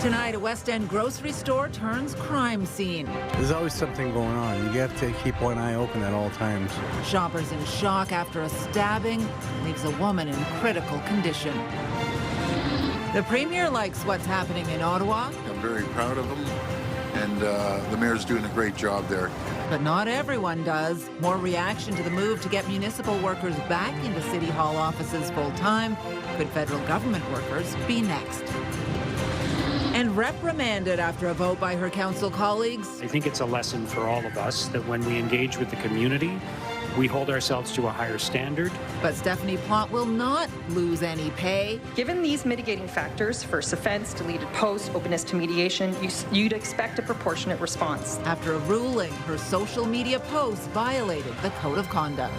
Tonight, a West End grocery store turns crime scene. There's always something going on. You have to keep one eye open at all times. Shoppers in shock after a stabbing leaves a woman in critical condition. The Premier likes what's happening in Ottawa. I'm very proud of him, and the Mayor's doing a great job there. But not everyone does. More reaction to the move to get municipal workers back into City Hall offices full-time. Could federal government workers be next? And reprimanded after a vote by her council colleagues. I think it's a lesson for all of us that when we engage with the community, we hold ourselves to a higher standard. But Stephanie Plante will not lose any pay. Given these mitigating factors, first offense, deleted post, openness to mediation, you'd expect a proportionate response. After a ruling, her social media posts violated the code of conduct.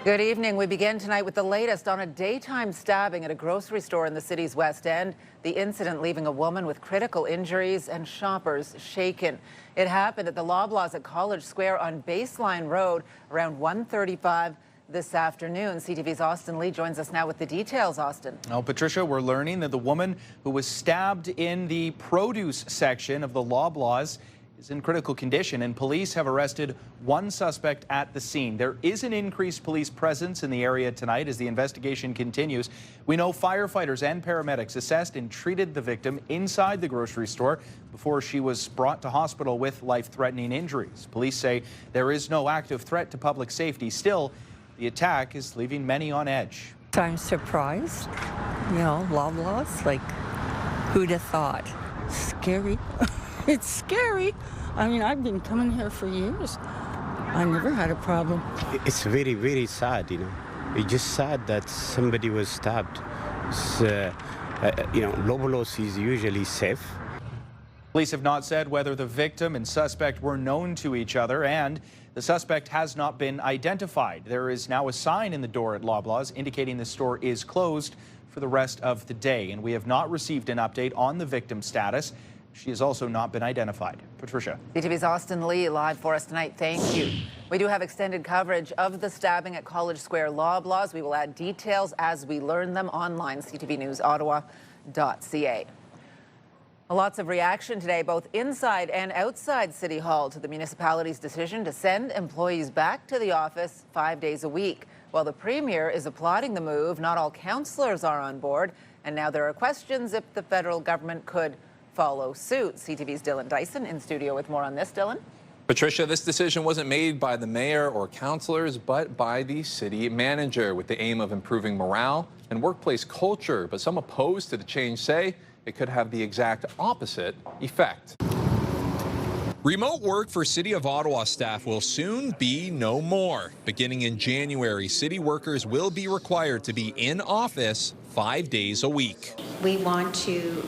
Good evening. We begin tonight with the latest on a daytime stabbing at a grocery store in the city's West End. The incident leaving a woman with critical injuries and shoppers shaken. It happened at the Loblaws at College Square on Baseline Road around 1:35 this afternoon. CTV's Austin Lee joins us now with the details. Austin. Well, Patricia, we're learning that the woman who was stabbed in the produce section of the Loblaws is in critical condition, and police have arrested one suspect at the scene. There is an increased police presence in the area tonight as the investigation continues. We know firefighters and paramedics assessed and treated the victim inside the grocery store before she was brought to hospital with life-threatening injuries. Police say there is no active threat to public safety. Still, the attack is leaving many on edge. I'm surprised. You know, Loblaws, like, who'd have thought? Scary. It's scary. I mean, I've been coming here for years. I never had a problem. It's very, very sad, you know. It's just sad that somebody was stabbed. Loblaws is usually safe. Police have not said whether the victim and suspect were known to each other, and the suspect has not been identified. There is now a sign in the door at Loblaws indicating the store is closed for the rest of the day, and we have not received an update on the victim's status. She has also not been identified. Patricia. CTV's Austin Lee live for us tonight. Thank you. We do have extended coverage of the stabbing at College Square Loblaws. We will add details as we learn them online, ctvnewsottawa.ca. Lots of reaction today, both inside and outside City Hall, to the municipality's decision to send employees back to the office 5 days a week. While the Premier is applauding the move, not all councillors are on board, and now there are questions if the federal government could follow suit. CTV's Dylan Dyson in studio with more on this. Dylan? Patricia, this decision wasn't made by the mayor or councillors, but by the city manager with the aim of improving morale and workplace culture. But some opposed to the change say it could have the exact opposite effect. Remote work for City of Ottawa staff will soon be no more. Beginning in January, city workers will be required to be in office 5 days a week. We want to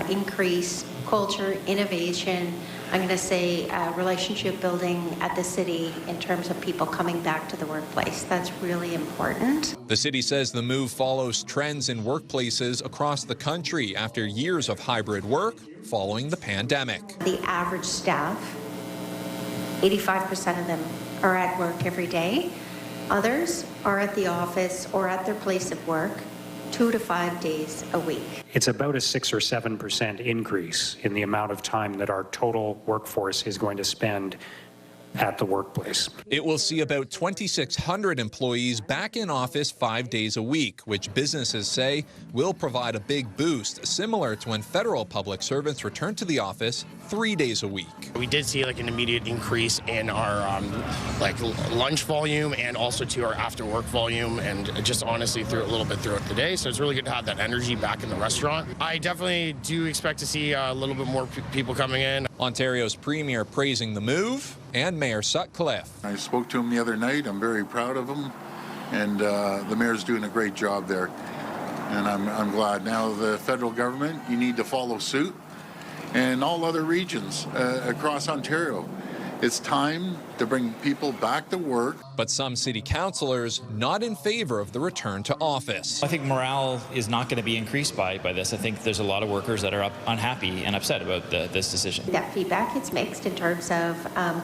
increase culture, innovation, I'm going to say relationship building at the city in terms of people coming back to the workplace. That's really important. The city says the move follows trends in workplaces across the country after years of hybrid work following the pandemic. The average staff, 85% of them are at work every day. Others are at the office or at their place of work 2 to 5 days a week. It's about a 6 or 7% increase in the amount of time that our total workforce is going to spend at the workplace. It will see about 2,600 employees back in office 5 days a week, which businesses say will provide a big boost, similar to when federal public servants return to the office 3 days a week. We did see an immediate increase in our lunch volume and also to our after work volume, and just honestly through a little bit throughout the day. So it's really good to have that energy back in the restaurant. I definitely do expect to see a little bit more people coming in. Ontario's Premier praising the move, and Mayor Sutcliffe. I spoke to him the other night. I'm very proud of him, and the mayor's doing a great job there. And I'm glad. Now the federal government, you need to follow suit, and all other regions across Ontario. It's time to bring people back to work. But some city councillors not in favor of the return to office. I think morale is not going to be increased by this. I think there's a lot of workers that are unhappy and upset about this decision. That feedback, it's mixed in terms of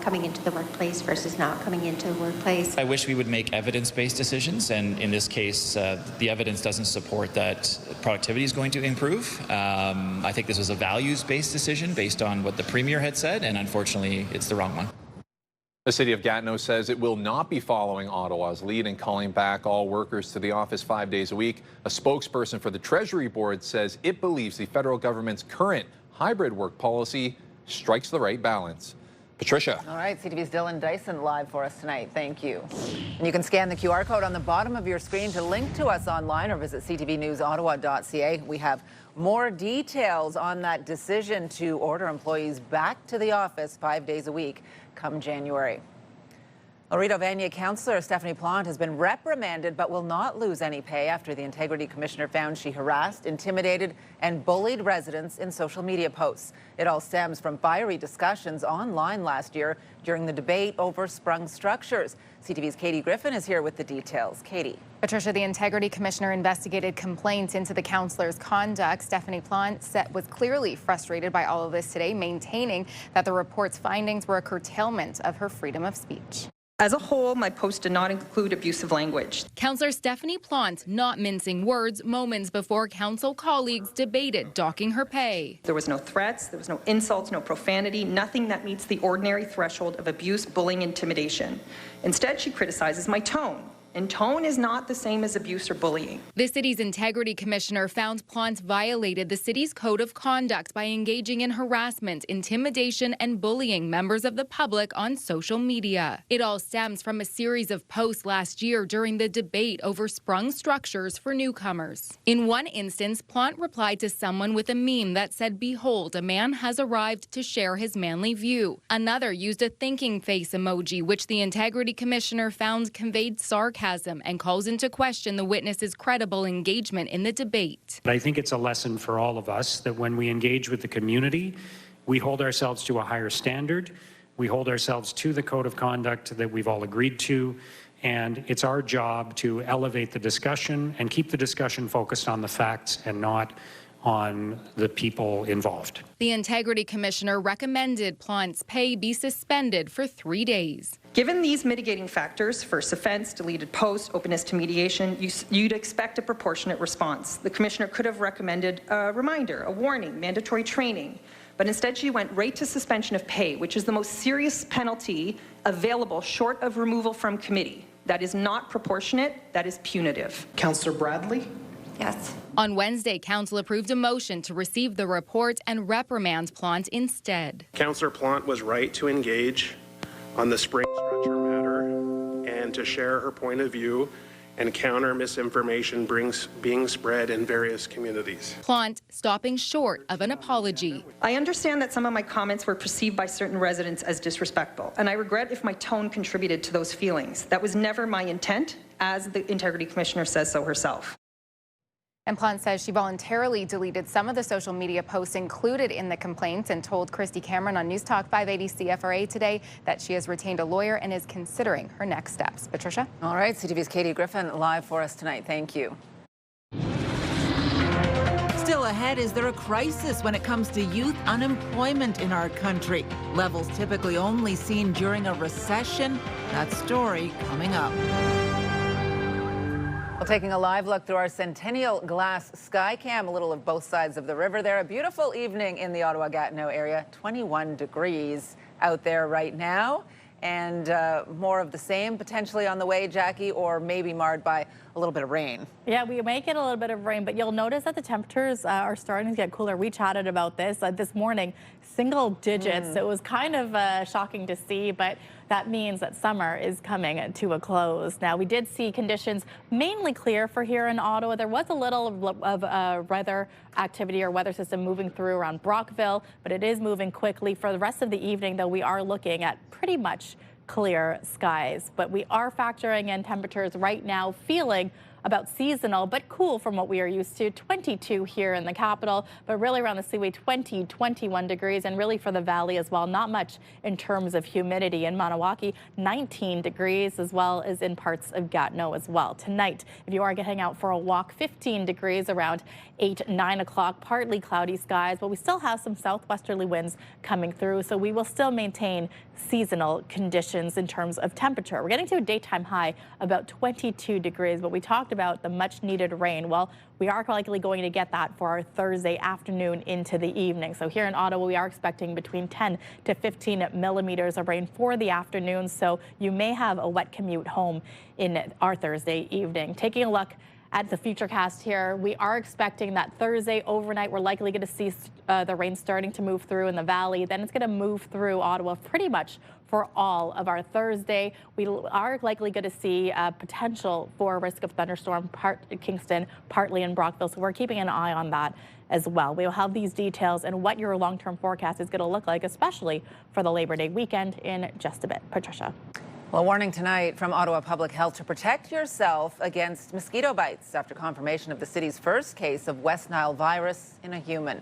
coming into the workplace versus not coming into the workplace. I wish we would make evidence-based decisions, and in this case, the evidence doesn't support that productivity is going to improve. I think this was a values-based decision based on what the Premier had said, and unfortunately, it's the wrong one. The city of Gatineau says it will not be following Ottawa's lead in calling back all workers to the office 5 days a week. A spokesperson for the Treasury Board says it believes the federal government's current hybrid work policy strikes the right balance. Patricia. All right, CTV's Dylan Dyson live for us tonight. Thank you. And you can scan the QR code on the bottom of your screen to link to us online or visit ctvnewsottawa.ca. We have more details on that decision to order employees back to the office 5 days a week come January. Laredo Vanier Councillor Stephanie Plante has been reprimanded but will not lose any pay after the Integrity Commissioner found she harassed, intimidated and bullied residents in social media posts. It all stems from fiery discussions online last year during the debate over sprung structures. CTV's Katie Griffin is here with the details. Katie. Patricia, the Integrity Commissioner investigated complaints into the councillor's conduct. Stephanie Plante was clearly frustrated by all of this today, maintaining that the report's findings were a curtailment of her freedom of speech. As a whole, my post did not include abusive language. Councillor Stephanie Plante not mincing words moments before council colleagues debated docking her pay. There was no threats, there was no insults, no profanity, nothing that meets the ordinary threshold of abuse, bullying, intimidation. Instead, she criticizes my tone. And tone is not the same as abuse or bullying. The city's Integrity Commissioner found Plante violated the city's code of conduct by engaging in harassment, intimidation, and bullying members of the public on social media. It all stems from a series of posts last year during the debate over sprung structures for newcomers. In one instance, Plante replied to someone with a meme that said, "Behold, a man has arrived to share his manly view." Another used a thinking face emoji, which the Integrity Commissioner found conveyed sarcasm and calls into question the witness's credible engagement in the debate. I think it's a lesson for all of us that when we engage with the community, we hold ourselves to a higher standard. We hold ourselves to the code of conduct that we've all agreed to. And it's our job to elevate the discussion and keep the discussion focused on the facts and not on the people involved. The Integrity Commissioner recommended Plante's pay be suspended for 3 days. Given these mitigating factors, first offense, deleted post, openness to mediation, you'd expect a proportionate response. The Commissioner could have recommended a reminder, a warning, mandatory training, but instead she went right to suspension of pay, which is the most serious penalty available short of removal from committee. That is not proportionate, that is punitive. Councillor Bradley? Yes. On Wednesday, Council approved a motion to receive the report and reprimand Plante instead. Councillor Plante was right to engage on the spring structure matter and to share her point of view and counter misinformation being spread in various communities. Plante stopping short of an apology. I understand that some of my comments were perceived by certain residents as disrespectful, and I regret if my tone contributed to those feelings. That was never my intent, as the Integrity Commissioner says so herself. And Plante says she voluntarily deleted some of the social media posts included in the complaints and told Christy Cameron on News Talk 580 CFRA today that she has retained a lawyer and is considering her next steps. Patricia? All right, CTV's Katie Griffin live for us tonight. Thank you. Still ahead, is there a crisis when it comes to youth unemployment in our country? Levels typically only seen during a recession. That story coming up. Well, taking a live look through our Centennial Glass Skycam, a little of both sides of the river there. A beautiful evening in the Ottawa-Gatineau area. 21 degrees out there right now. And more of the same potentially on the way, Jackie, or maybe marred by a little bit of rain. Yeah, we may get a little bit of rain, but you'll notice that the temperatures are starting to get cooler. We chatted about this this morning, single digits. It was kind of shocking to see, but that means that summer is coming to a close. Now, we did see conditions mainly clear for here in Ottawa. There was a little of weather activity or weather system moving through around Brockville, but it is moving quickly. For the rest of the evening, though, we are looking at pretty much clear skies, but we are factoring in temperatures right now feeling about seasonal, but cool from what we are used to. 22 here in the capital, but really around the Seaway 20, 21 degrees, and really for the valley as well. Not much in terms of humidity. In Maniwaki, 19 degrees, as well as in parts of Gatineau as well. Tonight, if you are getting out for a walk, 15 degrees around 8, 9 o'clock, partly cloudy skies, but we still have some southwesterly winds coming through, so we will still maintain seasonal conditions in terms of temperature. We're getting to a daytime high about 22 degrees, but we talked about the much needed rain. Well, we are likely going to get that for our Thursday afternoon into the evening. So here in Ottawa, we are expecting between 10 to 15 millimeters of rain for the afternoon, so you may have a wet commute home in our Thursday evening. Taking a look at the futurecast here, we are expecting that Thursday overnight, we're likely going to see the rain starting to move through in the valley. Then it's going to move through Ottawa pretty much for all of our Thursday. We are likely going to see potential for a risk of thunderstorm, part Kingston, partly in Brockville. So we're keeping an eye on that as well. We'll have these details and what your long-term forecast is going to look like, especially for the Labor Day weekend, in just a bit. Patricia. Well, a warning tonight from Ottawa Public Health to protect yourself against mosquito bites after confirmation of the city's first case of West Nile virus in a human.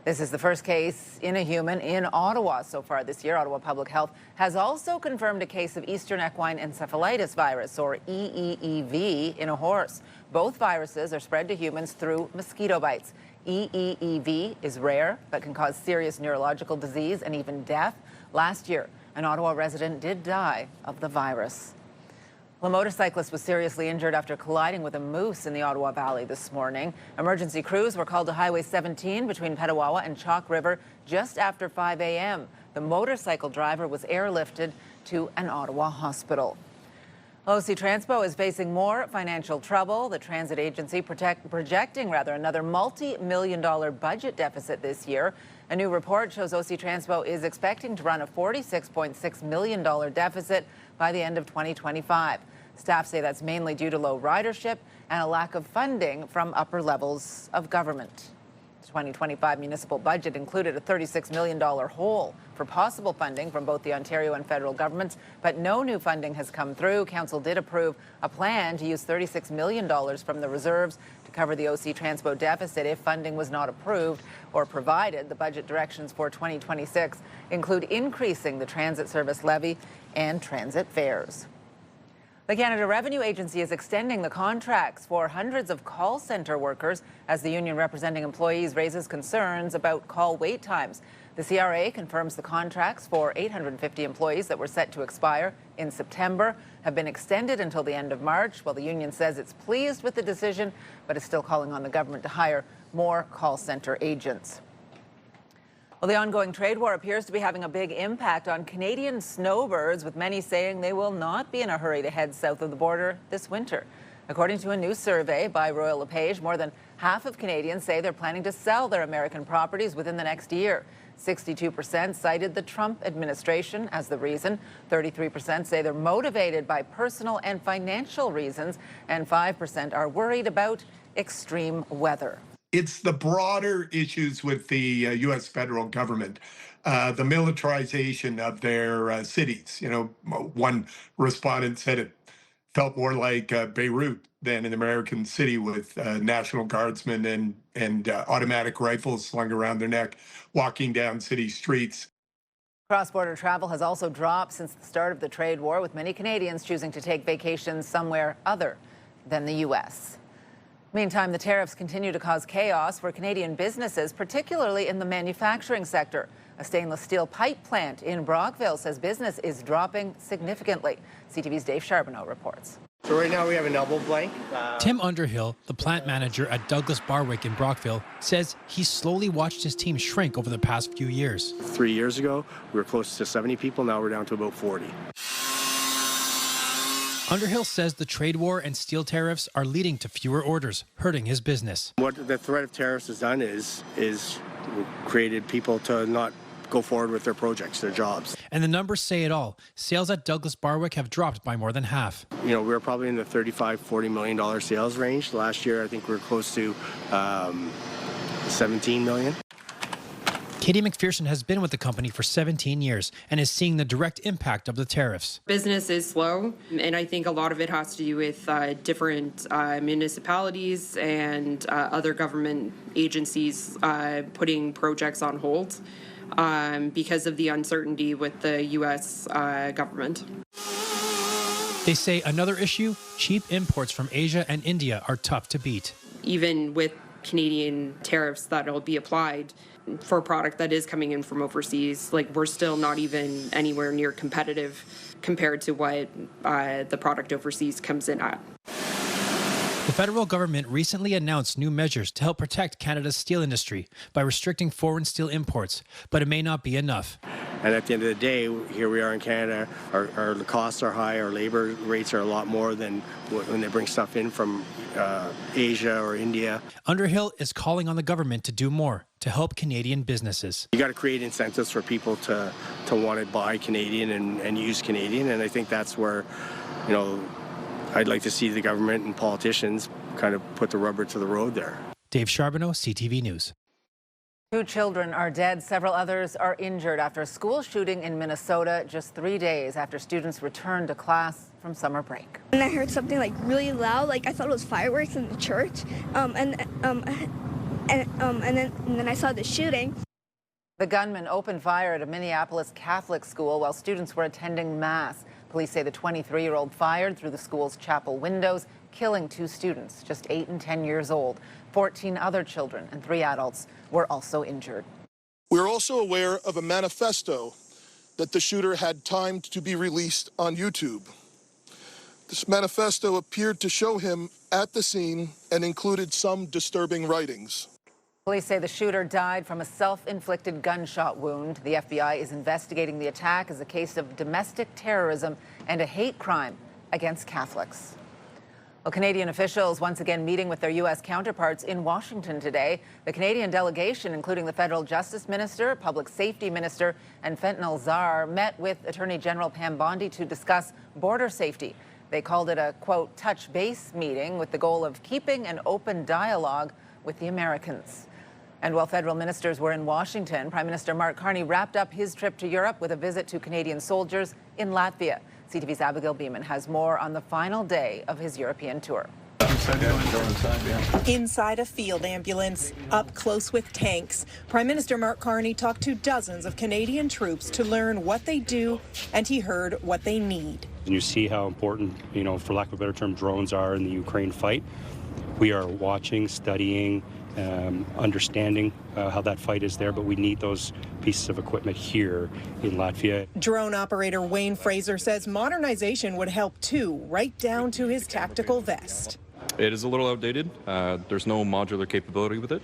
This is the first case in a human in Ottawa so far this year. Ottawa Public Health has also confirmed a case of Eastern equine encephalitis virus, or EEEV, in a horse. Both viruses are spread to humans through mosquito bites. EEEV is rare but can cause serious neurological disease and even death. Last year, an Ottawa resident did die of the virus. A motorcyclist was seriously injured after colliding with a moose in the Ottawa Valley this morning. Emergency crews were called to Highway 17 between Petawawa and Chalk River just after 5 a.m. The motorcycle driver was airlifted to an Ottawa hospital. OC Transpo is facing more financial trouble. The transit agency projecting another multi-million-dollar budget deficit this year. A new report shows OC Transpo is expecting to run a $46.6 million deficit by the end of 2025. Staff say that's mainly due to low ridership and a lack of funding from upper levels of government. The 2025 municipal budget included a $36 million hole for possible funding from both the Ontario and federal governments, but no new funding has come through. Council did approve a plan to use $36 million from the reserves to cover the OC Transpo deficit if funding was not approved or provided. The budget directions for 2026 include increasing the transit service levy and transit fares. The Canada Revenue Agency is extending the contracts for hundreds of call centre workers as the union representing employees raises concerns about call wait times. The CRA confirms the contracts for 850 employees that were set to expire in September have been extended until the end of March, while the union says it's pleased with the decision, but is still calling on the government to hire more call centre agents. Well, the ongoing trade war appears to be having a big impact on Canadian snowbirds, with many saying they will not be in a hurry to head south of the border this winter. According to a new survey by Royal LePage, more than half of Canadians say they're planning to sell their American properties within the next year. 62% cited the Trump administration as the reason. 33% say they're motivated by personal and financial reasons, and 5% are worried about extreme weather. It's the broader issues with the U.S. federal government, the militarization of their cities. You know, one respondent said it felt more like Beirut than an American city with National Guardsmen and automatic rifles slung around their neck, walking down city streets. Cross-border travel has also dropped since the start of the trade war, with many Canadians choosing to take vacations somewhere other than the U.S. Meantime, the tariffs continue to cause chaos for Canadian businesses, particularly in the manufacturing sector. A stainless steel pipe plant in Brockville says business is dropping significantly. CTV's Dave Charbonneau reports. So right now we have a double blank. Tim Underhill, the plant manager at Douglas Barwick in Brockville, says he's slowly watched his team shrink over the past few years. 3 years ago, we were close to 70 people. Now we're down to about 40. Underhill says the trade war and steel tariffs are leading to fewer orders, hurting his business. What the threat of tariffs has done is created people to not go forward with their projects, their jobs. And the numbers say it all. Sales at Douglas Barwick have dropped by more than half. You know, we were probably in the $35–40 million sales range. Last year, I think we were close to $17 million. Katie McPherson has been with the company for 17 years and is seeing the direct impact of the tariffs. Business is slow, and I think a lot of it has to do with different municipalities and other government agencies putting projects on hold because of the uncertainty with the U.S. government. They say another issue, cheap imports from Asia and India are tough to beat. Even with Canadian tariffs that will be applied for a product that is coming in from overseas, like we're still not even anywhere near competitive compared to what the product overseas comes in at. The federal government recently announced new measures to help protect Canada's steel industry by restricting foreign steel imports, but it may not be enough. And at the end of the day, here we are in Canada, our costs are high, our labor rates are a lot more than when they bring stuff in from Asia or India. Underhill is calling on the government to do more to help Canadian businesses. You got to create incentives for people to want to buy Canadian and use Canadian, and I think that's where, you know, I'd like to see the government and politicians kind of put the rubber to the road there. Dave Charbonneau, CTV News. 2 children are dead. Several others are injured after a school shooting in Minnesota just 3 days after students returned to class from summer break. And I heard something like really loud, like I thought it was fireworks in the church, and then I saw the shooting. The gunman opened fire at a Minneapolis Catholic school while students were attending Mass. Police say the 23-year-old fired through the school's chapel windows, killing 2 students, just 8 and 10 years old. 14 other children and 3 adults were also injured. We're also aware of a manifesto that the shooter had timed to be released on YouTube. This manifesto appeared to show him at the scene and included some disturbing writings. Police say the shooter died from a self-inflicted gunshot wound. The FBI is investigating the attack as a case of domestic terrorism and a hate crime against Catholics. Well, Canadian officials once again meeting with their U.S. counterparts in Washington today. The Canadian delegation, including the federal justice minister, public safety minister, and fentanyl czar, met with Attorney General Pam Bondi to discuss border safety. They called it a, quote, touch base meeting with the goal of keeping an open dialogue with the Americans. And while federal ministers were in Washington, Prime Minister Mark Carney wrapped up his trip to Europe with a visit to Canadian soldiers in Latvia. CTV's Abigail Beeman has more on the final day of his European tour. Inside a field ambulance, up close with tanks, Prime Minister Mark Carney talked to dozens of Canadian troops to learn what they do, and he heard what they need. And you see how important, for lack of a better term, drones are in the Ukraine fight. We are watching, studying, understanding how that fight is there, but we need those pieces of equipment here in Latvia. Drone operator Wayne Fraser says modernization would help too, right down to his tactical vest. It is a little outdated. There's no modular capability with it,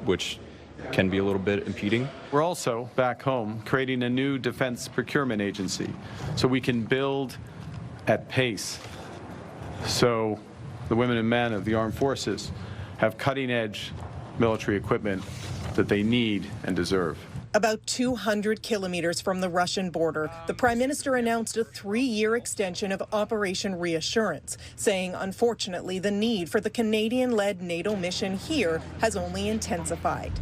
which can be a little bit impeding. We're also, back home, creating a new defense procurement agency so we can build at pace. So the women and men of the armed forces have cutting-edge military equipment that they need and deserve. About 200 kilometers from the Russian border, the Prime Minister announced a 3-year extension of Operation Reassurance, saying, unfortunately, the need for the Canadian-led NATO mission here has only intensified.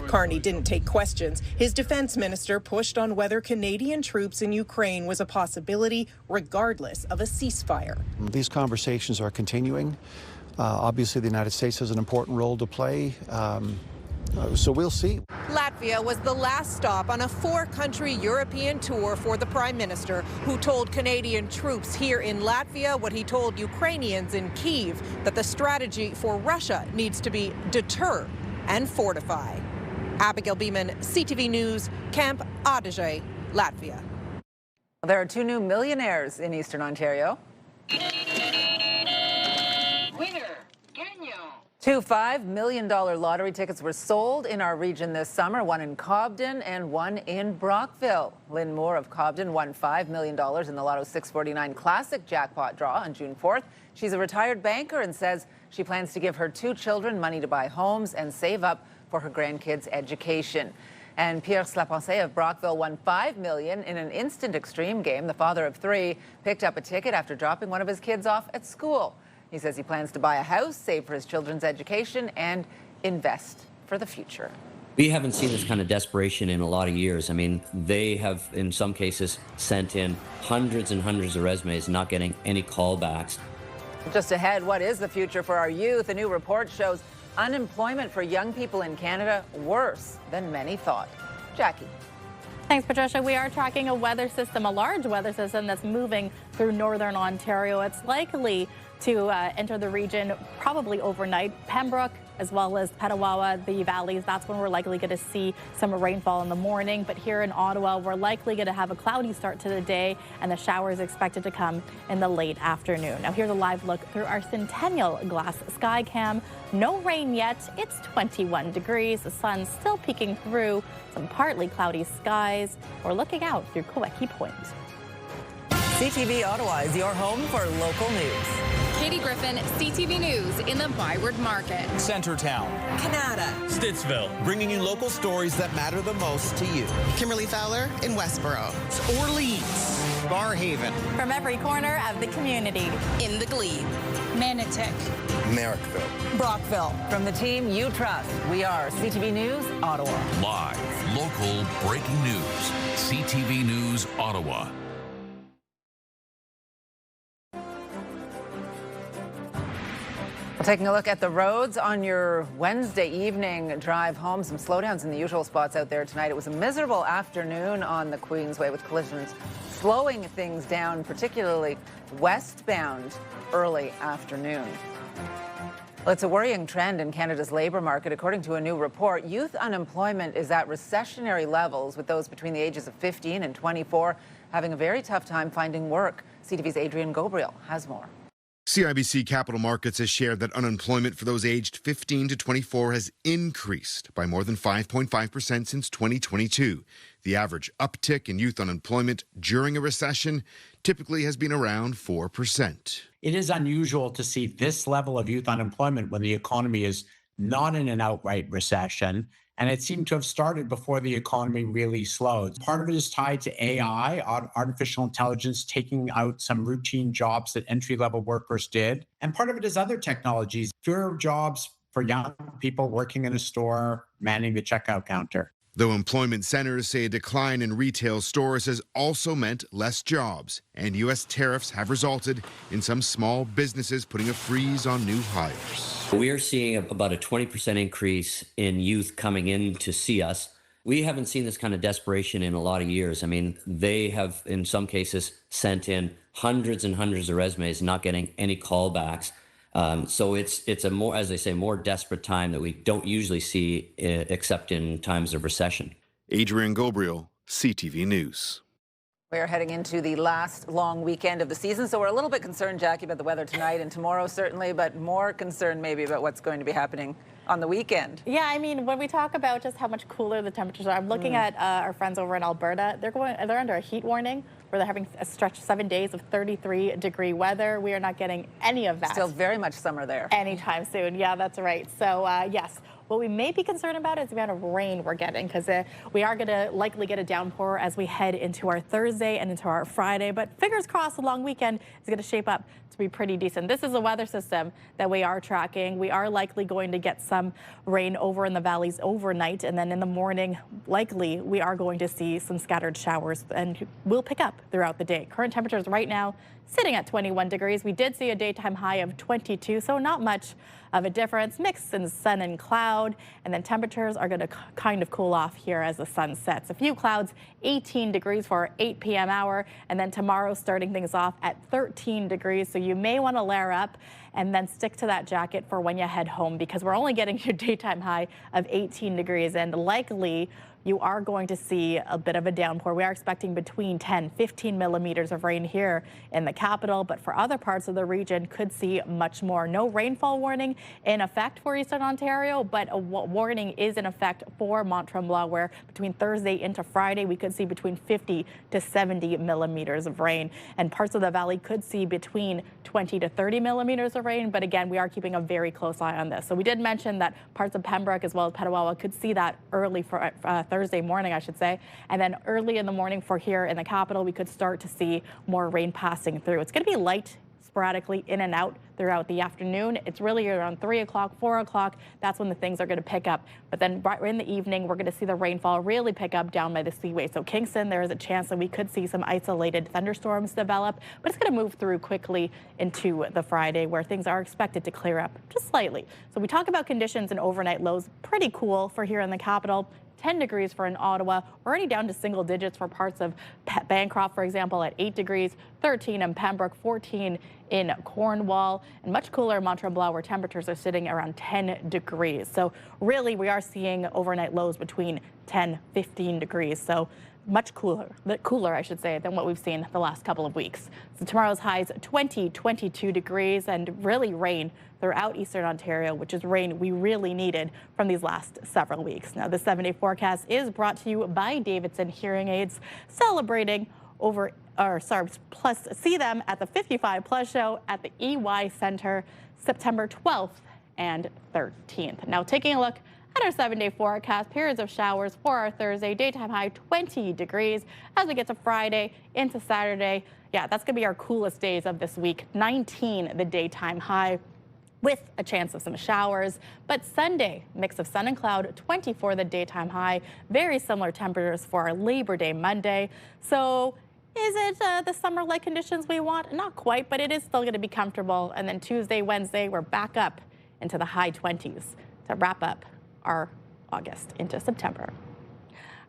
Carney didn't take questions. His defense minister pushed on whether Canadian troops in Ukraine was a possibility, regardless of a ceasefire. These conversations are continuing. Obviously, the United States has an important role to play, so we'll see. Latvia was the last stop on a 4-country European tour for the Prime Minister, who told Canadian troops here in Latvia what he told Ukrainians in Kyiv, that the strategy for Russia needs to be deter and fortify. Abigail Beeman, CTV News, Camp Adige, Latvia. There are 2 new millionaires in Eastern Ontario. 2 $5 million lottery tickets were sold in our region this summer, one in Cobden and one in Brockville. Lynn Moore of Cobden won $5 million in the Lotto 649 Classic jackpot draw on June 4th. She's a retired banker and says she plans to give her 2 children money to buy homes and save up for her grandkids' education. And Pierre Slapensé of Brockville won $5 million in an instant extreme game. The father of 3 picked up a ticket after dropping one of his kids off at school. He says he plans to buy a house, save for his children's education, and invest for the future. We haven't seen this kind of desperation in a lot of years. I mean, they have, in some cases, sent in hundreds and hundreds of resumes, not getting any callbacks. Just ahead, what is the future for our youth? A new report shows unemployment for young people in Canada worse than many thought. Jackie. Thanks, Patricia. We are tracking a weather system, a large weather system that's moving through northern Ontario. It's likely to enter the region probably overnight. Pembroke, as well as Petawawa, the valleys, that's when we're likely going to see some rainfall in the morning. But here in Ottawa, we're likely going to have a cloudy start to the day, and the showers expected to come in the late afternoon. Now, here's a live look through our Centennial Glass Sky Cam. No rain yet. It's 21 degrees. The sun's still peeking through some partly cloudy skies. We're looking out through Kaweki Point. CTV Ottawa is your home for local news. Katie Griffin, CTV News in the Byward Market. Centertown. Canada. Stittsville. Bringing you local stories that matter the most to you. Kimberly Fowler in Westboro. Orleans. Barhaven. From every corner of the community. In the Glebe. Manotick. Merrickville. Brockville. From the team you trust, we are CTV News Ottawa. Live, local, breaking news. CTV News Ottawa. Taking a look at the roads on your Wednesday evening drive home. Some slowdowns in the usual spots out there tonight. It was a miserable afternoon on the Queensway with collisions slowing things down, particularly westbound early afternoon. Well, it's a worrying trend in Canada's labour market. According to a new report, youth unemployment is at recessionary levels, with those between the ages of 15 and 24 having a very tough time finding work. CTV's Adrian Gabriel has more. CIBC Capital Markets has shared that unemployment for those aged 15 to 24 has increased by more than 5.5% since 2022. The average uptick in youth unemployment during a recession typically has been around 4%. It is unusual to see this level of youth unemployment when the economy is not in an outright recession. And it seemed to have started before the economy really slowed. Part of it is tied to AI, artificial intelligence, taking out some routine jobs that entry-level workers did. And part of it is other technologies, fewer jobs for young people working in a store, manning the checkout counter. Though employment centers say a decline in retail stores has also meant less jobs, and U.S. tariffs have resulted in some small businesses putting a freeze on new hires. We're seeing about a 20% increase in youth coming in to see us. We haven't seen this kind of desperation in a lot of years. I mean, they have, in some cases, sent in hundreds and hundreds of resumes, not getting any callbacks. So it's a more, as I say, more desperate time that we don't usually see except in times of recession. Adrian Gabriel, CTV News. We're heading into the last long weekend of the season, so we're a little bit concerned, Jackie, about the weather tonight and tomorrow, certainly, but more concerned maybe about what's going to be happening on the weekend. Yeah, I mean, when we talk about just how much cooler the temperatures are, I'm looking at our friends over in Alberta. They're under a heat warning where they're having a stretch 7 days of 33-degree weather. We are not getting any of that. Still very much summer there. Anytime soon. Yeah, that's right. So, yes. What we may be concerned about is the amount of rain we're getting, because we are going to likely get a downpour as we head into our Thursday and into our Friday. But fingers crossed, the long weekend is going to shape up to be pretty decent. This is a weather system that we are tracking. We are likely going to get some rain over in the valleys overnight, and then in the morning, likely we are going to see some scattered showers, and will pick up throughout the day. Current temperatures right now sitting at 21 degrees. We did see a daytime high of 22, so not much of a difference. Mix in sun and cloud, and then temperatures are going to kind of cool off here as the sun sets. A few clouds, 18 degrees for our 8 p.m. hour, and then tomorrow starting things off at 13 degrees. So you may want to layer up and then stick to that jacket for when you head home, because we're only getting your daytime high of 18 degrees, and likely you are going to see a bit of a downpour. We are expecting between 10-15 millimeters of rain here in the capital, but for other parts of the region could see much more. No rainfall warning in effect for Eastern Ontario, but a warning is in effect for Mont-Tremblant, where between Thursday into Friday we could see between 50 to 70 millimeters of rain, and parts of the valley could see between 20 to 30 millimeters of rain. But again, we are keeping a very close eye on this. So we did mention that parts of Pembroke as well as Petawawa could see that early for Thursday morning, I should say. And then early in the morning for here in the capital, we could start to see more rain passing through. It's going to be light sporadically in and out throughout the afternoon. It's really around 3 o'clock, 4 o'clock. That's when the things are going to pick up. But then right in the evening, we're going to see the rainfall really pick up down by the Seaway. So Kingston, there is a chance that we could see some isolated thunderstorms develop, but it's going to move through quickly into the Friday, where things are expected to clear up just slightly. So we talk about conditions and overnight lows. Pretty cool for here in the capital. 10 degrees for in Ottawa. We're already down to single digits for parts of Bancroft, for example, at 8 degrees, 13 in Pembroke, 14 in Cornwall, and much cooler in Mont-Tremblant, where temperatures are sitting around 10 degrees. So really, we are seeing overnight lows between 10, 15 degrees. So much cooler, I should say, than what we've seen the last couple of weeks. So tomorrow's highs 20, 22 degrees, and really rain throughout Eastern Ontario, which is rain we really needed from these last several weeks. Now, the 7-day forecast is brought to you by Davidson Hearing Aids, celebrating plus see them at the 55 Plus show at the EY Center September 12th and 13th. Now, taking a look at our 7-day forecast, periods of showers for our Thursday, daytime high 20 degrees. As we get to Friday into Saturday, yeah, that's going to be our coolest days of this week. 19 the daytime high, with a chance of some showers. But Sunday, mix of sun and cloud, 24 the daytime high. Very similar temperatures for our Labor Day Monday. So is it the summer-like conditions we want? Not quite, but it is still going to be comfortable. And then Tuesday, Wednesday, we're back up into the high 20s to wrap up our August into September.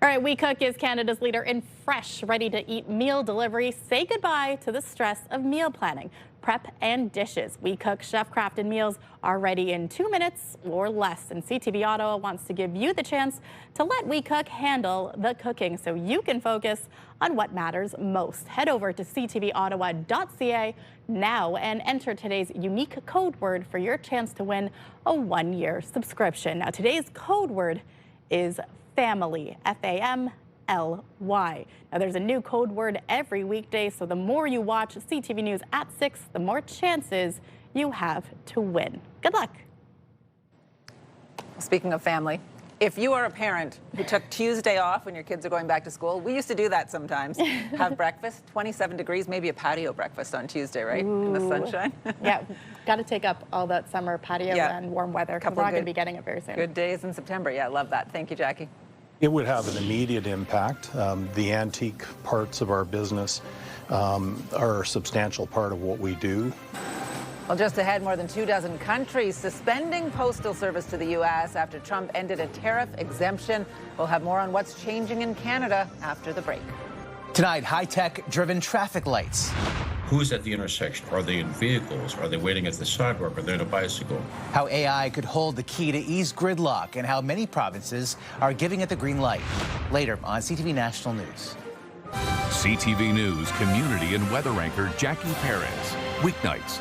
All right, We Cook is Canada's leader in fresh, ready-to-eat meal delivery. Say goodbye to the stress of meal planning, prep, and dishes. We Cook chef-crafted meals are ready in 2 minutes or less. And CTV Ottawa wants to give you the chance to let We Cook handle the cooking so you can focus on what matters most. Head over to ctvottawa.ca now and enter today's unique code word for your chance to win a 1-year subscription. Now, today's code word is family, F-A-M-L-Y. Now, there's a new code word every weekday, so the more you watch CTV News at 6, the more chances you have to win. Good luck. Speaking of family, if you are a parent who took Tuesday off when your kids are going back to school, we used to do that sometimes. Have breakfast, 27 degrees, maybe a patio breakfast on Tuesday, right? Ooh. In the sunshine. Yeah, got to take up all that summer patio and warm weather, because we're not going to be getting it very soon. Good days in September. Yeah, I love that. Thank you, Jackie. It would have an immediate impact. The antique parts of our business are a substantial part of what we do. Well, just ahead, more than 24 countries suspending postal service to the U.S. after Trump ended a tariff exemption. We'll have more on what's changing in Canada after the break. Tonight, high-tech driven traffic lights. Who's at the intersection? Are they in vehicles? Are they waiting at the sidewalk? Are they on a bicycle? How AI could hold the key to ease gridlock, and how many provinces are giving it the green light. Later on CTV National News. CTV News community and weather anchor Jackie Perez. Weeknights.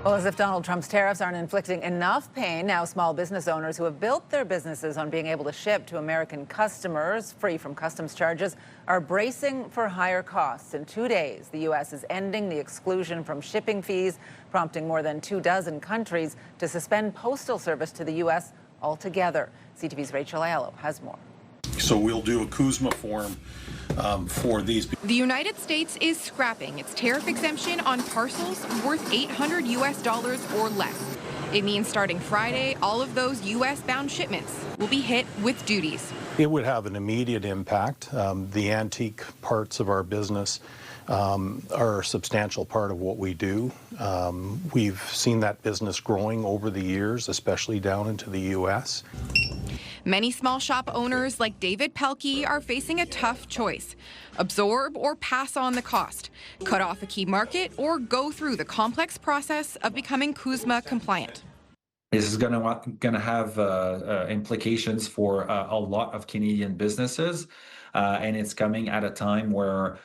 Well, as if Donald Trump's tariffs aren't inflicting enough pain, now small business owners who have built their businesses on being able to ship to American customers free from customs charges are bracing for higher costs. In 2 days, the U.S. is ending the exclusion from shipping fees, prompting more than 24 countries to suspend postal service to the U.S. altogether. CTV's Rachel Ayalo has more. So we'll do a CUSMA form for these. The United States is scrapping its tariff exemption on parcels worth $800 or less. It means starting Friday, all of those U.S.-bound shipments will be hit with duties. It would have an immediate impact. The antique parts of our business are a substantial part of what we do. We've seen that business growing over the years, especially down into the U.S. Many small shop owners like David Pelkey are facing a tough choice. Absorb or pass on the cost, cut off a key market, or go through the complex process of becoming CUSMA compliant. This is going to have implications for a lot of Canadian businesses, and it's coming at a time where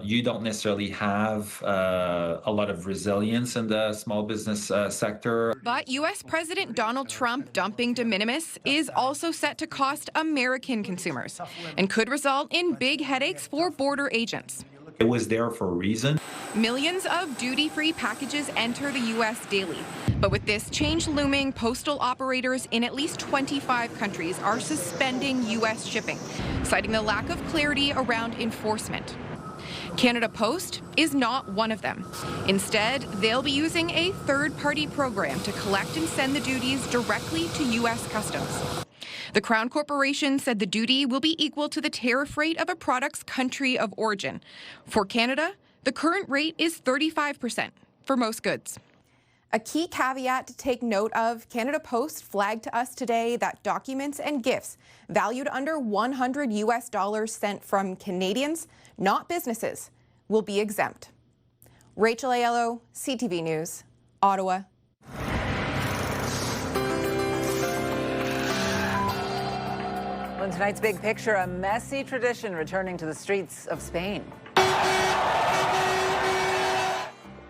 you don't necessarily have a lot of resilience in the small business sector. But U.S. President Donald Trump dumping de minimis is also set to cost American consumers and could result in big headaches for border agents. It was there for a reason. Millions of duty-free packages enter the U.S. daily. But with this change looming, postal operators in at least 25 countries are suspending U.S. shipping, citing the lack of clarity around enforcement. Canada Post is not one of them. Instead, they'll be using a third-party program to collect and send the duties directly to U.S. Customs. The Crown Corporation said the duty will be equal to the tariff rate of a product's country of origin. For Canada, the current rate is 35% for most goods. A key caveat to take note of, Canada Post flagged to us today that documents and gifts valued under $100 US sent from Canadians, not businesses, will be exempt. Rachel Aiello, CTV News, Ottawa. Well, in tonight's big picture, a messy tradition returning to the streets of Spain.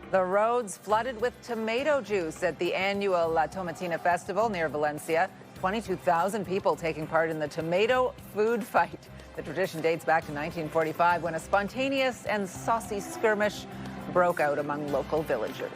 The roads flooded with tomato juice at the annual La Tomatina Festival near Valencia. 22,000 people taking part in the tomato food fight. The tradition dates back to 1945 when a spontaneous and saucy skirmish broke out among local villagers.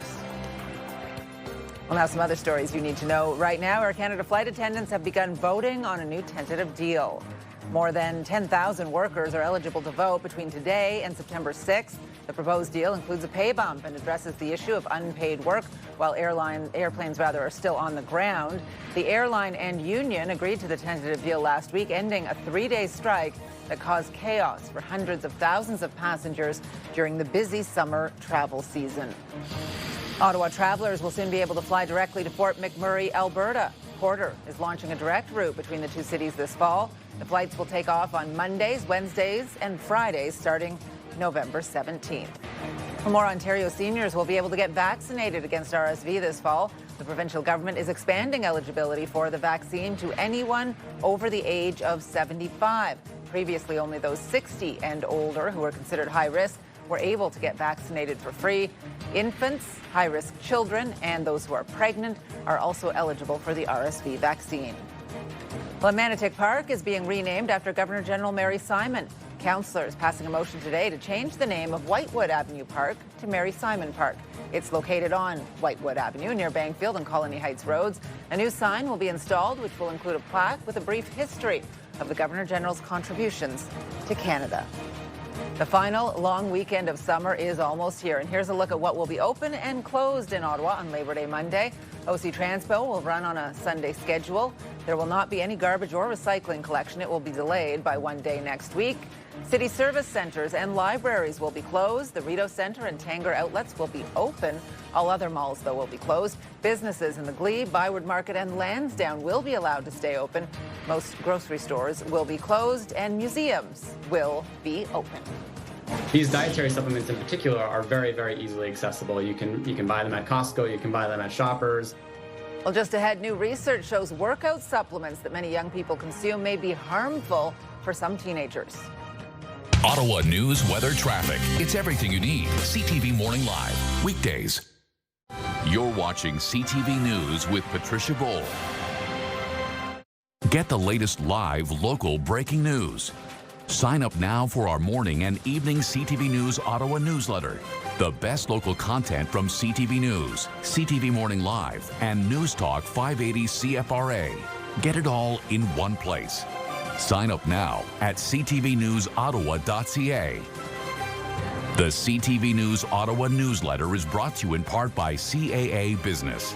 Well, now some other stories you need to know. Right now, Air Canada flight attendants have begun voting on a new tentative deal. More than 10,000 workers are eligible to vote between today and September 6th. The proposed deal includes a pay bump and addresses the issue of unpaid work while airplanes are still on the ground. The airline and union agreed to the tentative deal last week, ending a 3-day strike that caused chaos for hundreds of thousands of passengers during the busy summer travel season. Ottawa travelers will soon be able to fly directly to Fort McMurray, Alberta. Porter is launching a direct route between the two cities this fall. The flights will take off on Mondays, Wednesdays, and Fridays starting November 17th. More Ontario seniors will be able to get vaccinated against RSV this fall. The provincial government is expanding eligibility for the vaccine to anyone over the age of 75. Previously, only those 60 and older who are considered high risk were able to get vaccinated for free. Infants, high-risk children, and those who are pregnant are also eligible for the RSV vaccine. Well, Manotick Park is being renamed after Governor General Mary Simon. Councillors passing a motion today to change the name of Whitewood Avenue Park to Mary Simon Park. It's located on Whitewood Avenue near Bankfield and Colony Heights roads. A new sign will be installed, which will include a plaque with a brief history of the Governor General's contributions to Canada. The final long weekend of summer is almost here, and here's a look at what will be open and closed in Ottawa on Labor Day Monday. OC Transpo will run on a Sunday schedule. There will not be any garbage or recycling collection. It will be delayed by one day next week. City service centres and libraries will be closed. The Rideau Centre and Tanger outlets will be open. All other malls, though, will be closed. Businesses in the Glebe, Byward Market and Lansdowne will be allowed to stay open. Most grocery stores will be closed and museums will be open. These dietary supplements in particular are very, very easily accessible. You can buy them at Costco, you can buy them at Shoppers. Well, just ahead, new research shows workout supplements that many young people consume may be harmful for some teenagers. Ottawa news, weather, traffic. It's everything you need. CTV Morning Live, weekdays. You're watching CTV News with Patricia Boll. Get the latest live local breaking news. Sign up now for our morning and evening CTV News Ottawa newsletter. The best local content from CTV News, CTV Morning Live, and News Talk 580 CFRA. Get it all in one place. Sign up now at ctvnewsottawa.ca. The CTV News Ottawa newsletter is brought to you in part by CAA Business.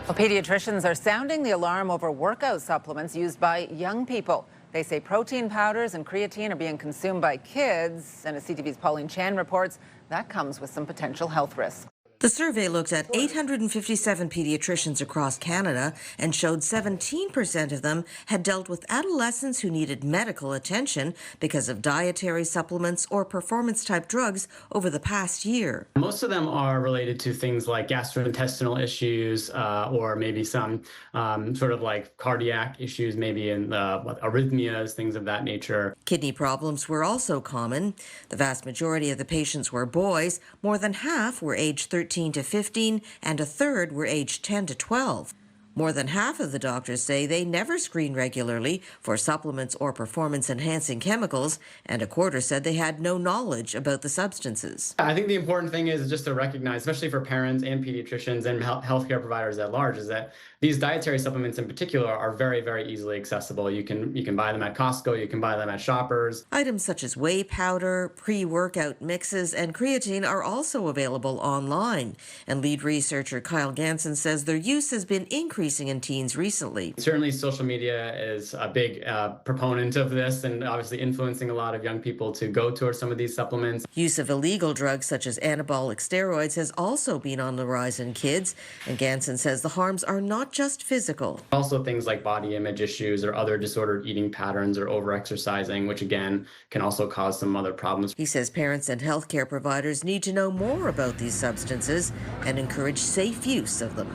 Well, pediatricians are sounding the alarm over workout supplements used by young people. They say protein powders and creatine are being consumed by kids, and as CTV's Pauline Chan reports, that comes with some potential health risks. The survey looked at 857 pediatricians across Canada and showed 17% of them had dealt with adolescents who needed medical attention because of dietary supplements or performance-type drugs over the past year. Most of them are related to things like gastrointestinal issues or maybe some sort of like cardiac issues, maybe in arrhythmias, things of that nature. Kidney problems were also common. The vast majority of the patients were boys. More than half were aged 13 13 to 15, and a third were aged 10 to 12. More than half of the doctors say they never screen regularly for supplements or performance-enhancing chemicals, and a quarter said they had no knowledge about the substances. I think the important thing is just to recognize, especially for parents and pediatricians and healthcare providers at large, is that these dietary supplements in particular are very, very easily accessible. You can buy them at Costco, you can buy them at Shoppers. Items such as whey powder, pre-workout mixes, and creatine are also available online. And lead researcher Kyle Ganson says their use has been increasing in teens recently. Certainly social media is a big proponent of this and obviously influencing a lot of young people to go towards some of these supplements. Use of illegal drugs such as anabolic steroids has also been on the rise in kids, and Ganson says the harms are not just physical. Also things like body image issues or other disordered eating patterns or overexercising, which again can also cause some other problems. He says parents and healthcare providers need to know more about these substances and encourage safe use of them.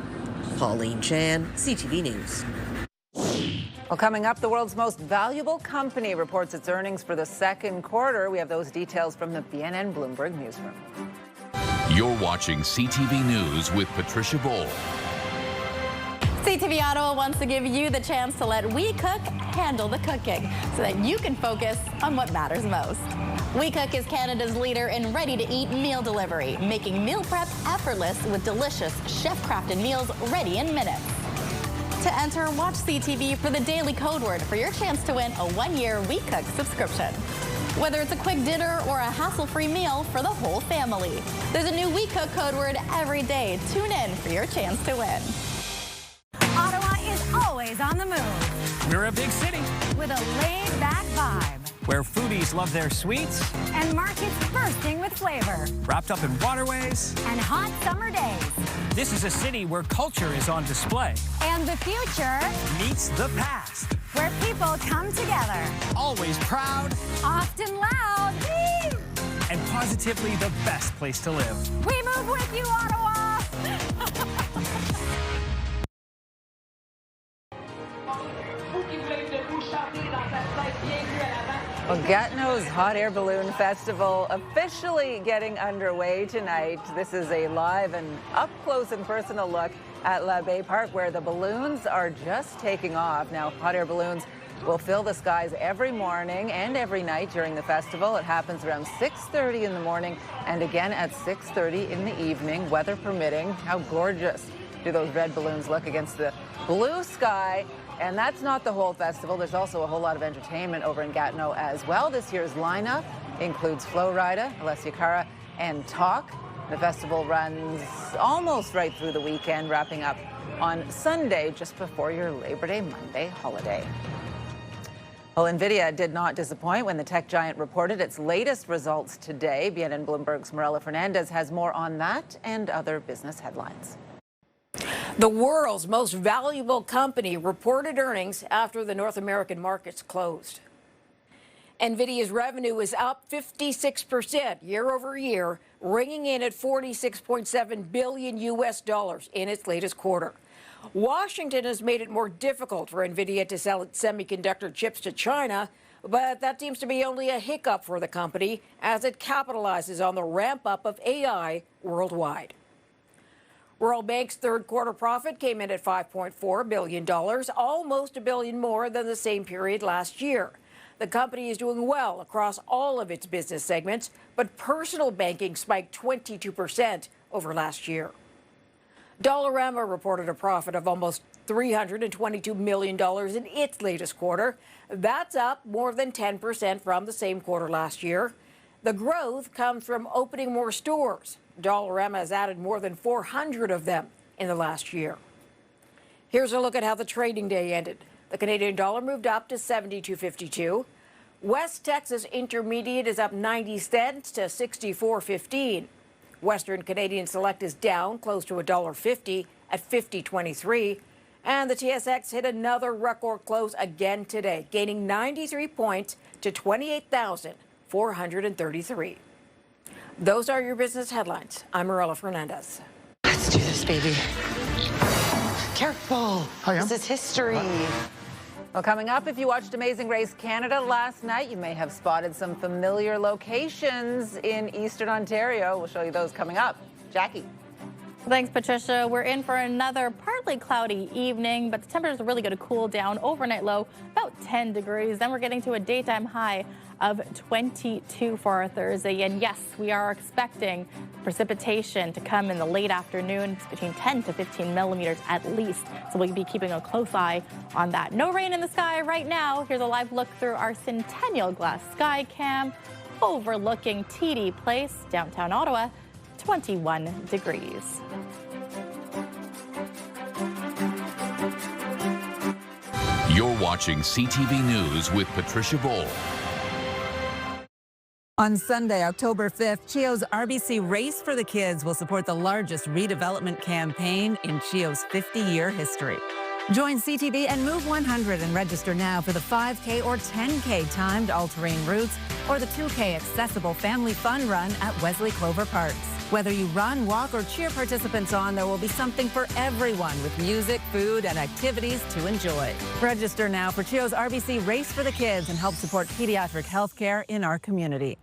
Pauline Chan, CTV News. Well, coming up, the world's most valuable company reports its earnings for the second quarter. We have those details from the BNN Bloomberg newsroom. You're watching CTV News with Patricia Bowl. CTV Ottawa wants to give you the chance to let We Cook handle the cooking so that you can focus on what matters most. We Cook is Canada's leader in ready-to-eat meal delivery, making meal prep effortless with delicious chef-crafted meals ready in minutes. To enter, watch CTV for the daily code word for your chance to win a one-year We Cook subscription. Whether it's a quick dinner or a hassle-free meal for the whole family, there's a new We Cook code word every day. Tune in for your chance to win. Ottawa is always on the move. We're a big city with a laid-back vibe, where foodies love their sweets and markets bursting with flavor, wrapped up in waterways and hot summer days. This is a city where culture is on display. And the future meets the past. Where people come together. Always proud. Often loud. Woo! And positively the best place to live. We move with you, Ottawa! Well, Gatineau's Hot Air Balloon Festival officially getting underway tonight. This is a live and up-close and personal look at La Bay Park, where the balloons are just taking off. Now, hot air balloons will fill the skies every morning and every night during the festival. It happens around 6:30 in the morning and again at 6:30 in the evening, weather permitting. How gorgeous do those red balloons look against the blue sky? And that's not the whole festival. There's also a whole lot of entertainment over in Gatineau as well. This year's lineup includes Flow Rida, Alessia Cara, and Talk. The festival runs almost right through the weekend, wrapping up on Sunday just before your Labor Day Monday holiday. Well, NVIDIA did not disappoint when the tech giant reported its latest results today. BNN Bloomberg's Morella Fernandez has more on that and other business headlines. The world's most valuable company reported earnings after the North American markets closed. NVIDIA's revenue is up 56% year over year, ringing in at $46.7 billion in its latest quarter. Washington has made it more difficult for NVIDIA to sell its semiconductor chips to China, but that seems to be only a hiccup for the company as it capitalizes on the ramp up of AI worldwide. Royal Bank's third quarter profit came in at $5.4 billion, almost $1 billion more than the same period last year. The company is doing well across all of its business segments, but personal banking spiked 22% over last year. Dollarama reported a profit of almost $322 million in its latest quarter. That's up more than 10% from the same quarter last year. The growth comes from opening more stores. Dollarama has added more than 400 of them in the last year. Here's a look at how the trading day ended. The Canadian dollar moved up to $72.52. West Texas Intermediate is up 90 cents to $64.15. Western Canadian Select is down close to $1.50 at $50.23. And the TSX hit another record close again today, gaining 93 points to 28,433. Those are your business headlines. I'm Morella Fernandez. Let's do this, baby. Careful. This is history. Well, coming up, if you watched Amazing Race Canada last night, you may have spotted some familiar locations in Eastern Ontario. We'll show you those coming up. Jackie. Thanks, Patricia. We're in for another partly cloudy evening, but the temperatures are really going to cool down. Overnight low, about 10 degrees. Then we're getting to a daytime high of 22 for our Thursday. And yes, we are expecting precipitation to come in the late afternoon. It's between 10 to 15 millimeters at least. So we'll be keeping a close eye on that. No rain in the sky right now. Here's a live look through our Centennial Glass Sky Cam overlooking TD Place, downtown Ottawa. 21 degrees. You're watching CTV News with Patricia Bowl. On Sunday, October 5th, CHEO's RBC Race for the Kids will support the largest redevelopment campaign in CHEO's 50-year history. Join CTV and Move 100 and register now for the 5K or 10K timed all-terrain routes or the 2K accessible family fun run at Wesley Clover Parks. Whether you run, walk, or cheer participants on, there will be something for everyone with music, food, and activities to enjoy. Register now for CHEO's RBC Race for the Kids and help support pediatric health care in our community.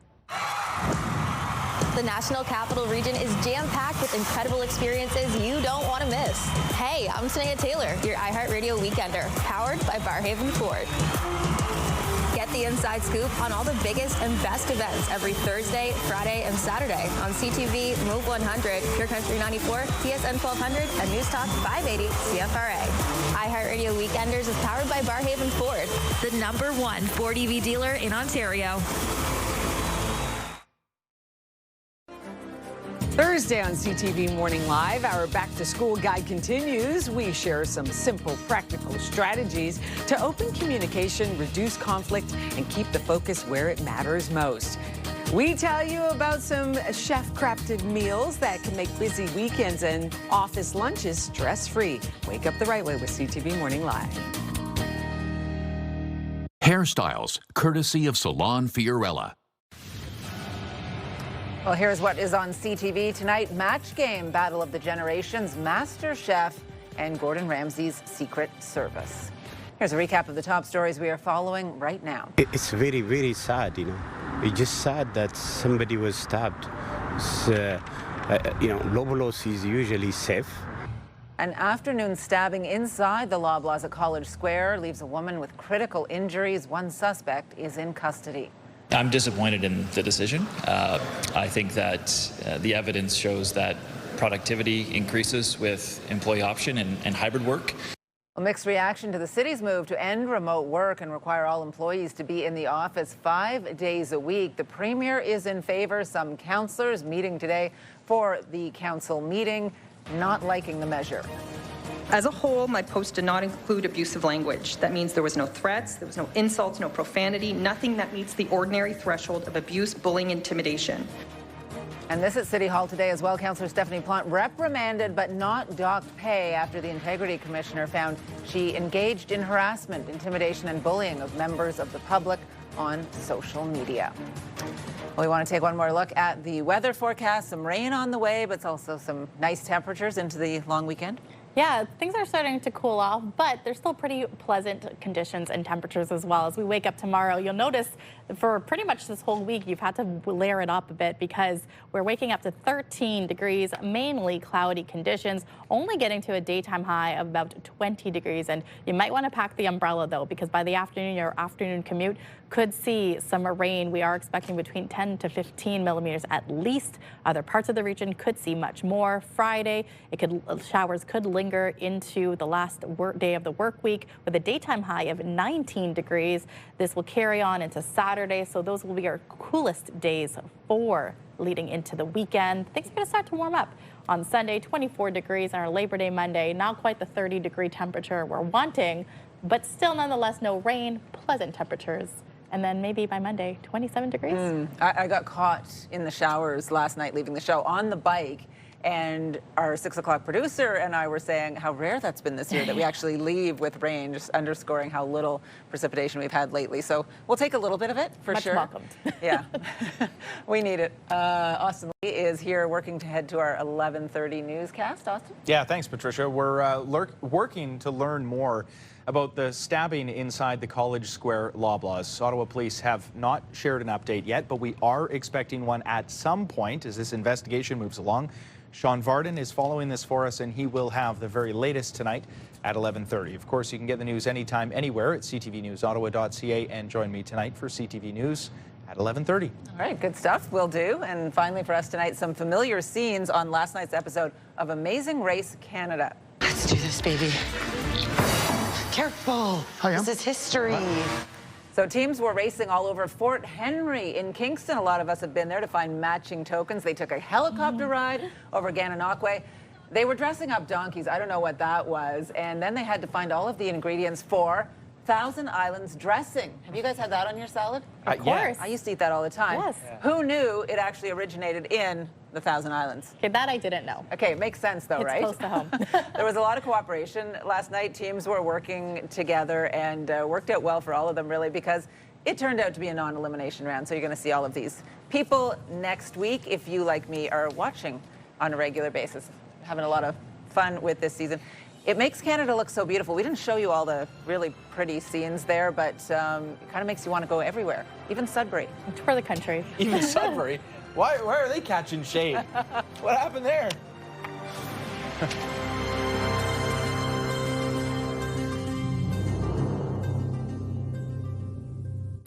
The National Capital Region is jam-packed with incredible experiences you don't want to miss. Hey, I'm Sanaya Taylor, your iHeartRadio Weekender, powered by Barrhaven Ford. Get the inside scoop on all the biggest and best events every Thursday, Friday, and Saturday on CTV, Move 100, Pure Country 94, TSN 1200, and News Talk 580 CFRA. iHeartRadio Weekenders is powered by Barrhaven Ford, the #1 Ford EV dealer in Ontario. Thursday on CTV Morning Live, our back-to-school guide continues. We share some simple, practical strategies to open communication, reduce conflict, and keep the focus where it matters most. We tell you about some chef-crafted meals that can make busy weekends and office lunches stress-free. Wake up the right way with CTV Morning Live. Hairstyles, courtesy of Salon Fiorella. Well, here's what is on CTV tonight. Match Game, Battle of the Generations, Master Chef, and Gordon Ramsay's Secret Service. Here's a recap of the top stories we are following right now. It's very, very sad, you know. It's just sad that somebody was stabbed. It's, Lobos is usually safe. An afternoon stabbing inside the Loblaws at College Square leaves a woman with critical injuries. One suspect is in custody. I'm disappointed in the decision. I think that the evidence shows that productivity increases with employee option and hybrid work. A mixed reaction to the city's move to end remote work and require all employees to be in the office 5 days a week. The Premier is in favor. Some councillors meeting today for the council meeting not liking the measure. As a whole, my post did not include abusive language. That means there was no threats, there was no insults, no profanity, nothing that meets the ordinary threshold of abuse, bullying, intimidation. And this at City Hall today as well. Councillor Stephanie Plante reprimanded but not docked pay after the Integrity Commissioner found she engaged in harassment, intimidation and bullying of members of the public on social media. We want to take one more look at the weather forecast. Some rain on the way, but it's also some nice temperatures into the long weekend. Yeah, things are starting to cool off, but there's still pretty pleasant conditions and temperatures as well. As we wake up tomorrow, you'll notice for pretty much this whole week, you've had to layer it up a bit because we're waking up to 13 degrees, mainly cloudy conditions, only getting to a daytime high of about 20 degrees. And you might want to pack the umbrella, though, because by the afternoon, your afternoon commute could see some rain. We are expecting between 10 to 15 millimeters at least. Other parts of the region could see much more. Friday, showers could linger into the last day of the work week with a daytime high of 19 degrees. This will carry on into Saturday, so those will be our coolest days for leading into the weekend. Things are going to start to warm up. On Sunday, 24 degrees on our Labor Day Monday, not quite the 30-degree temperature we're wanting, but still nonetheless no rain, pleasant temperatures. And then maybe by Monday, 27 degrees. I got caught in the showers last night leaving the show on the bike, and our 6 o'clock producer and I were saying how rare that's been this year that we actually leave with rain, just underscoring how little precipitation we've had lately. So we'll take a little bit of it for sure. Much welcomed. Yeah, we need it. Austin Lee is here working to head to our 11:30 newscast. Austin? Yeah, thanks, Patricia. We're working to learn more about the stabbing inside the College Square Loblaws. Ottawa police have not shared an update yet, but we are expecting one at some point as this investigation moves along. Sean Varden is following this for us, and he will have the very latest tonight at 11:30. Of course, you can get the news anytime, anywhere at ctvnewsottawa.ca, and join me tonight for CTV News at 11:30. All right, good stuff. Will do. And finally for us tonight, some familiar scenes on last night's episode of Amazing Race Canada. Let's do this, baby. Careful. This is history. So teams were racing all over Fort Henry in Kingston. A lot of us have been there to find matching tokens. They took a helicopter ride over Gananoque. They were dressing up donkeys. I don't know what that was. And then they had to find all of the ingredients for Thousand Islands dressing. Have you guys had that on your salad? Of course. I used to eat that all the time. Yes. Who knew it actually originated in the Thousand Islands? Okay, that I didn't know. Okay, it makes sense though, It's right? close to home. There was a lot of cooperation last night. Teams were working together and worked out well for all of them, really, because it turned out to be a non-elimination round. So you're going to see all of these people next week if you, like me, are watching on a regular basis. Having a lot of fun with this season. It makes Canada look so beautiful. We didn't show you all the really pretty scenes there, but it kind of makes you want to go everywhere, even Sudbury. Tour the country. Even Sudbury? Why are they catching shade? What happened there?